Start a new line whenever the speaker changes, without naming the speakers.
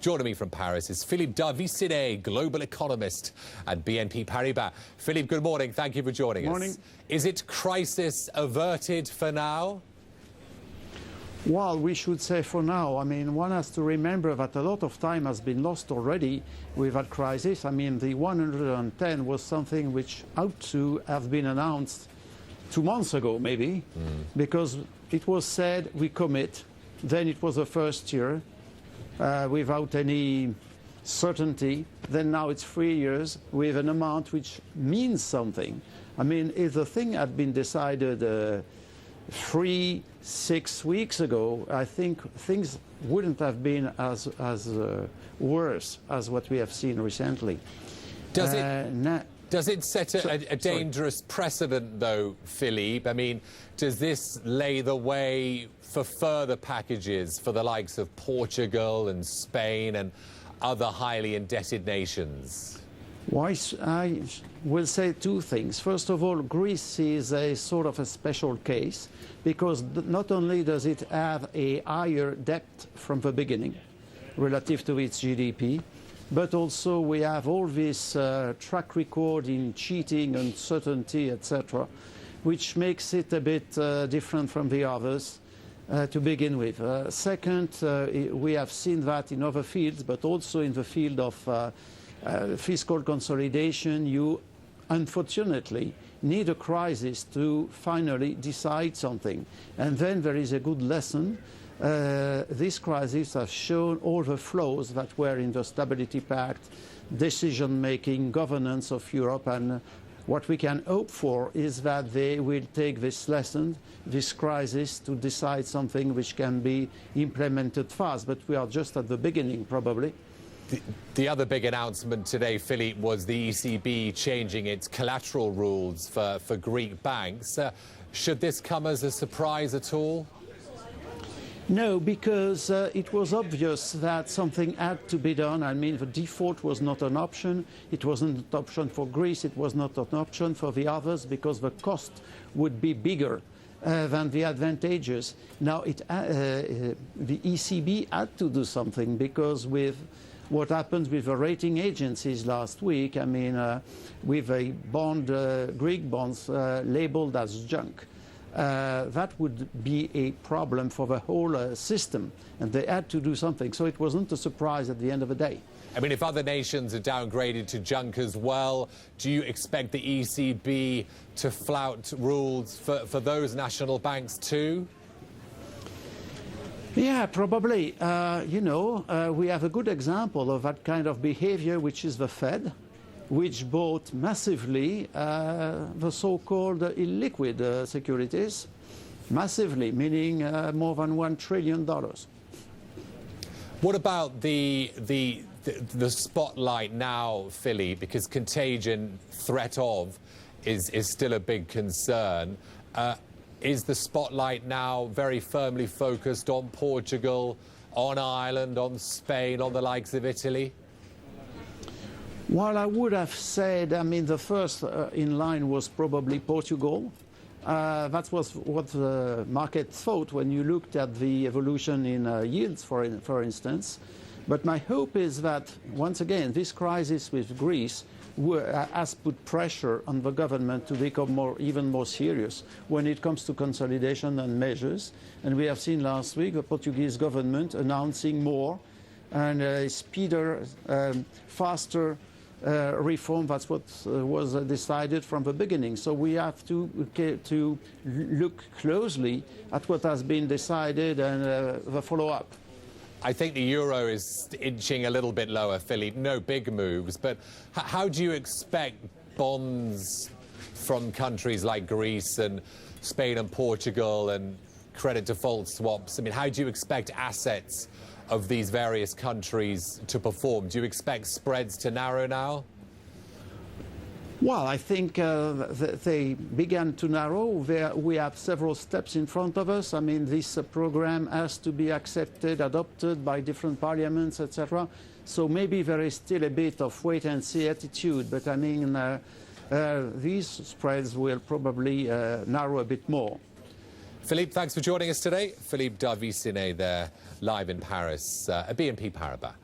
Joining me from Paris is Philippe D'Arvisenet, global economist at BNP Paribas. Philippe, good morning. Thank you for joining us.
Morning.
Is it crisis averted for now?
Well, we should say for now. I mean, one has to remember that a lot of time has been lost already with that crisis. I mean, the 110 was something which ought to have been announced 2 months ago, maybe, because it was said we commit. Then it was the first year without any certainty. Then now it's 3 years with an amount which means something. I mean, if the thing had been decided 3-6 weeks ago, I think things wouldn't have been as worse as what we have seen recently.
Does it set a dangerous precedent, though, Philippe? I mean, does this lay the way for further packages for the likes of Portugal and Spain and other highly indebted nations?
Well, I will say two things. First of all, Greece is a sort of a special case because not only does it have a higher debt from the beginning relative to its GDP, but also we have all this track record in cheating, uncertainty, etc., which makes it a bit different from the others to begin with. Second, we have seen that in other fields, but also in the field of fiscal consolidation. You, unfortunately, need a crisis to finally decide something. And then there is a good lesson. This crisis has shown all the flaws that were in the Stability Pact, decision-making, governance of Europe, and what we can hope for is that they will take this lesson, this crisis, to decide something which can be implemented fast. But we are just at the beginning, probably.
The other big announcement today, Philippe, was the ECB changing its collateral rules for Greek banks. Should this come as a surprise at all?
No, because it was obvious that something had to be done. I mean, the default was not an option. It wasn't an option for Greece. It was not an option for the others because the cost would be bigger than the advantages. Now, the ECB had to do something because with what happened with the rating agencies last week, I mean, with a bond, Greek bonds labeled as junk, that would be a problem for the whole system, and they had to do something. So it wasn't a surprise at the end of the day.
I mean, if other nations are downgraded to junk as well, do you expect the ECB to flout rules for those national banks too?
Yeah, probably. You know, we have a good example of that kind of behavior, which is the Fed, which bought massively the so-called illiquid securities, massively, meaning more than $1 trillion.
What about the spotlight now, Philippe, because Contagion, threat of, is still a big concern. Is the spotlight now very firmly focused on Portugal, on Ireland, on Spain, on the likes of Italy?
Well, I would have said, I mean, the first in line was probably Portugal. That was what the market thought when you looked at the evolution in yields, for instance. But my hope is that, once again, this crisis with Greece has put pressure on the government to become even more serious when it comes to consolidation and measures. And we have seen last week the Portuguese government announcing more and a speedier, faster reform. That's what was decided from the beginning. So we have to look closely at what has been decided and the follow-up.
I think the euro is inching a little bit lower, Philippe. No big moves, but how do you expect bonds from countries like Greece and Spain and Portugal and credit default swaps? I mean, how do you expect assets of these various countries to perform? Do you expect spreads to narrow now?
Well, I think they began to narrow. We have several steps in front of us. I mean, this program has to be accepted, adopted by different parliaments, etc. So maybe there is still a bit of wait-and-see attitude. But I mean, these spreads will probably narrow a bit more.
Philippe, thanks for joining us today. Philippe D'Arvisenet there, live in Paris at BNP Paribas.